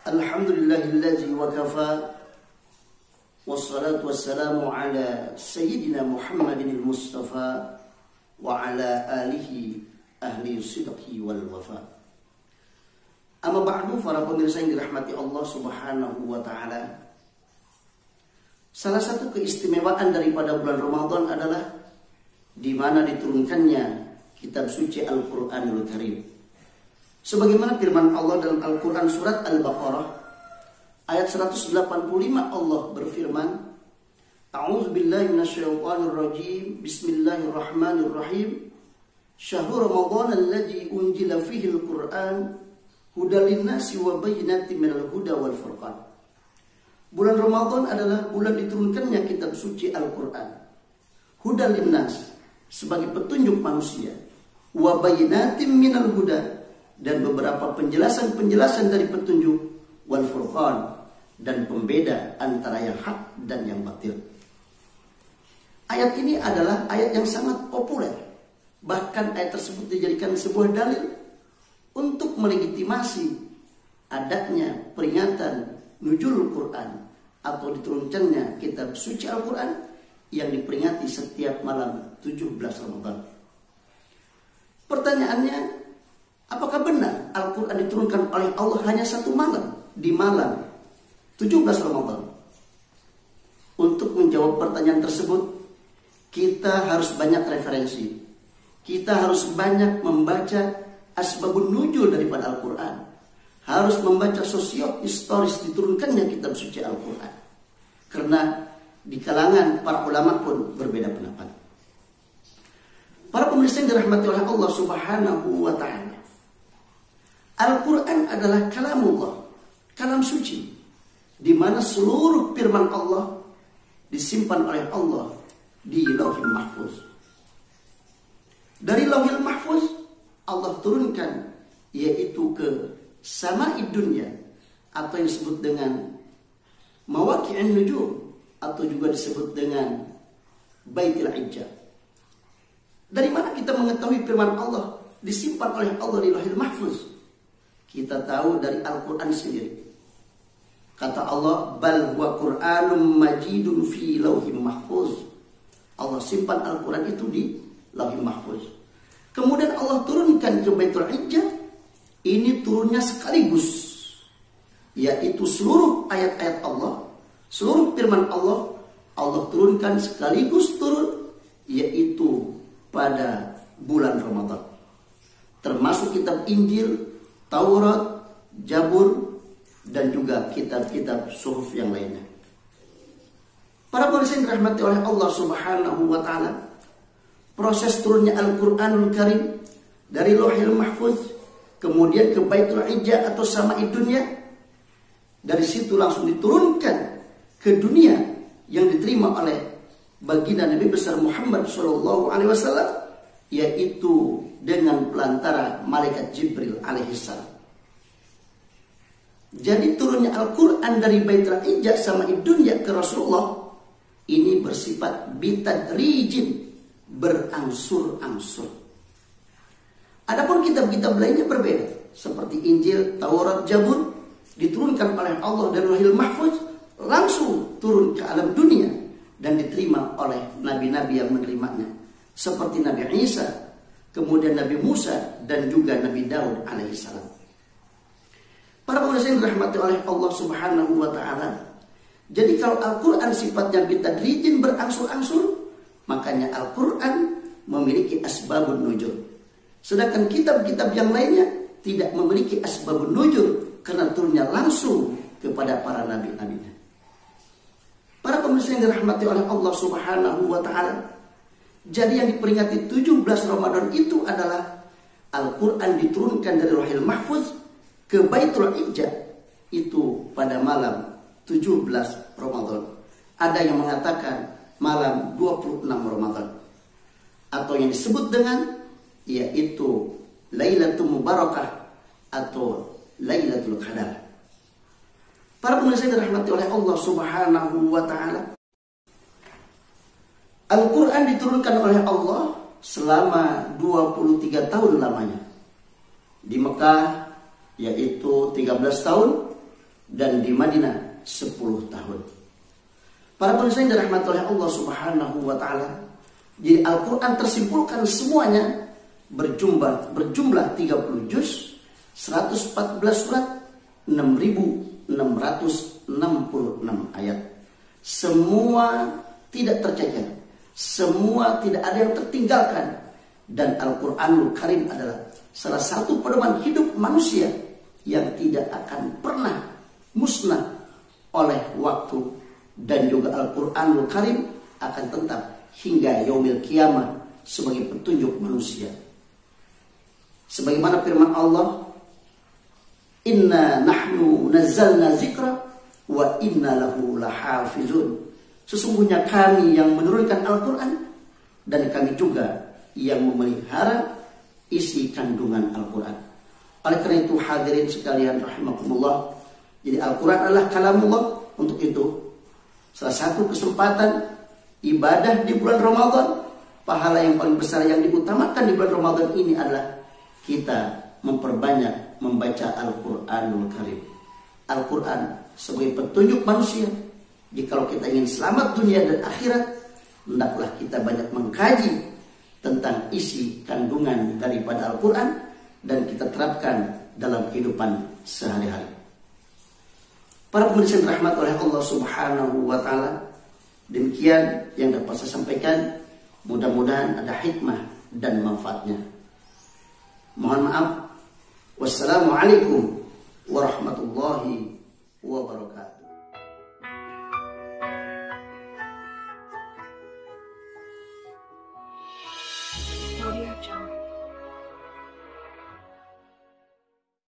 Alhamdulillahilladzi wa kafa wassalatu wassalamu ala sayyidina Muhammadin al-Mustafa wa ala alihi ahli sidqi wal wafa. Amma ba'du, para pemirsa yang dirahmati Allah Subhanahu wa taala. Salah satu keistimewaan daripada bulan Ramadan adalah di mana diturunkannya kitab suci Al-Qur'anul Karim. Sebagaimana firman Allah dalam Al-Quran surat Al-Baqarah ayat 185, Allah berfirman, A'udzu billahi minasyaitonir rajim. Bismillahirrahmanirrahim. Syahrul Ramadan alladzi unzila fihi al-Qur'an hudal linnasi wa bayyinatin minal huda wal furqan. Bulan Ramadan adalah bulan diturunkannya kitab suci Al-Qur'an. Hudal linnas sebagai petunjuk manusia, wa bayyinatin minal huda, dan beberapa penjelasan-penjelasan dari petunjuk, wal furqan, dan pembeda antara yang hak dan yang batil. Ayat ini adalah ayat yang sangat populer. Bahkan ayat tersebut dijadikan sebuah dalil untuk melegitimasi adanya peringatan nuzul Quran atau diturunkannya kitab suci Al-Quran yang diperingati setiap malam 17 Ramadan. Pertanyaannya, apakah benar Al-Quran diturunkan oleh Allah hanya satu malam, di malam 17 Ramadan? Untuk menjawab pertanyaan tersebut, kita harus banyak referensi. Kita harus banyak membaca asbabun nuzul daripada Al-Quran. Harus membaca sosio-historis diturunkannya kitab suci Al-Quran. Karena di kalangan para ulama pun berbeda pendapat. Para pemirsa yang dirahmati oleh Allah Subhanahu wa ta'ala, Al-Quran adalah kalamullah, kalam suci, di mana seluruh firman Allah disimpan oleh Allah di Lauhil Mahfuz. Dari Lauhil Mahfuz Allah turunkan yaitu ke sama'id dunya, atau yang disebut dengan mawaqi'un nujum, atau juga disebut dengan Baitul Izzah. Dari mana kita mengetahui firman Allah disimpan oleh Allah di Lauhil Mahfuz? Kita tahu dari Al-Quran sendiri. Kata Allah, bal huwa Qur'anum majidun fi lauhim mahfuz. Allah simpan Al-Quran itu di Lauhil Mahfuz. Kemudian Allah turunkan ke Baitul Izzah. Ini turunnya sekaligus, yaitu seluruh ayat-ayat Allah, seluruh firman Allah, Allah turunkan sekaligus turun, yaitu pada bulan Ramadan. Termasuk kitab Injil, Taurat, Jabur, dan juga kitab-kitab suhuf yang lainnya. Para pemirsa yang dirahmati oleh Allah Subhanahu wa ta'ala, proses turunnya Al-Quranul Karim dari Lauhil Mahfuz kemudian ke Baitul Izzah atau Sama'id dunya, dari situ langsung diturunkan ke dunia yang diterima oleh baginda Nabi besar Muhammad SAW, yaitu dengan pelantara malaikat Jibril alaihissalam. Jadi turunnya Al-Quran dari Baitul Izzah sama dunya ke Rasulullah ini bersifat bitadrijin, berangsur-angsur. Adapun kitab-kitab lainnya berbeda, seperti Injil, Taurat, Jabur diturunkan oleh Allah dari Lauhil Mahfuz langsung turun ke alam dunia dan diterima oleh nabi-nabi yang menerimanya, seperti Nabi Isa, kemudian Nabi Musa, dan juga Nabi Daud alaihissalam. Para pemirsa yang dirahmati oleh Allah Subhanahu wa ta'ala, jadi kalau Al-Quran sifatnya bitadrijin, berangsur-angsur, makanya Al-Quran memiliki asbabun nuzul. Sedangkan kitab-kitab yang lainnya tidak memiliki asbabun nuzul karena turunnya langsung kepada para nabi-nabinya. Para pemirsa yang dirahmati oleh Allah Subhanahu wa ta'ala, jadi yang diperingati 17 Ramadan itu adalah Al-Quran diturunkan dari Lauhil Mahfuz ke Baitul Izzah itu pada malam 17 Ramadan. Ada yang mengatakan malam 26 Ramadan, atau yang disebut dengan yaitu Lailatul Mubarakah atau Lailatul Qadar. Para pemirsa yang dirahmati oleh Allah Subhanahu wa ta'ala, Al-Quran diturunkan oleh Allah selama 23 tahun lamanya. Di Mekah yaitu 13 tahun, dan di Madinah 10 tahun. Para pemirsa yang dirahmati oleh Allah Subhanahu wa taala, jadi Al-Qur'an tersimpulkan semuanya berjumlah 30 juz, 114 surat, 6.666 ayat. Semua tidak tercecer, semua tidak ada yang tertinggalkan, dan Al-Qur'anul Karim adalah salah satu pedoman hidup manusia yang tidak akan pernah musnah oleh waktu, dan juga Al-Qur'anul Karim akan tetap hingga yaumil kiamah sebagai petunjuk manusia. Sebagaimana firman Allah, "Inna nahnu nazzalna zikra wa inna lahu lahafizun." Sesungguhnya kami yang menurunkan Al-Qur'an dan kami juga yang memelihara isi kandungan Al-Qur'an. Oleh karena itu hadirin sekalian rahimakumullah, jadi Al-Qur'an adalah kalamullah. Untuk itu salah satu kesempatan ibadah di bulan Ramadan, pahala yang paling besar yang diutamakan di bulan Ramadan ini adalah kita memperbanyak membaca Al-Qur'anul Karim. Al-Qur'an sebagai petunjuk manusia. Jikalau kita ingin selamat dunia dan akhirat, hendaklah kita banyak mengkaji tentang isi kandungan daripada Al-Qur'an dan kita terapkan dalam kehidupan sehari-hari. Para pemirsa yang dirahmati oleh Allah Subhanahu wa taala, demikian yang dapat saya sampaikan. Mudah-mudahan ada hikmah dan manfaatnya. Mohon maaf. Wassalamualaikum warahmatullahi wabarakatuh.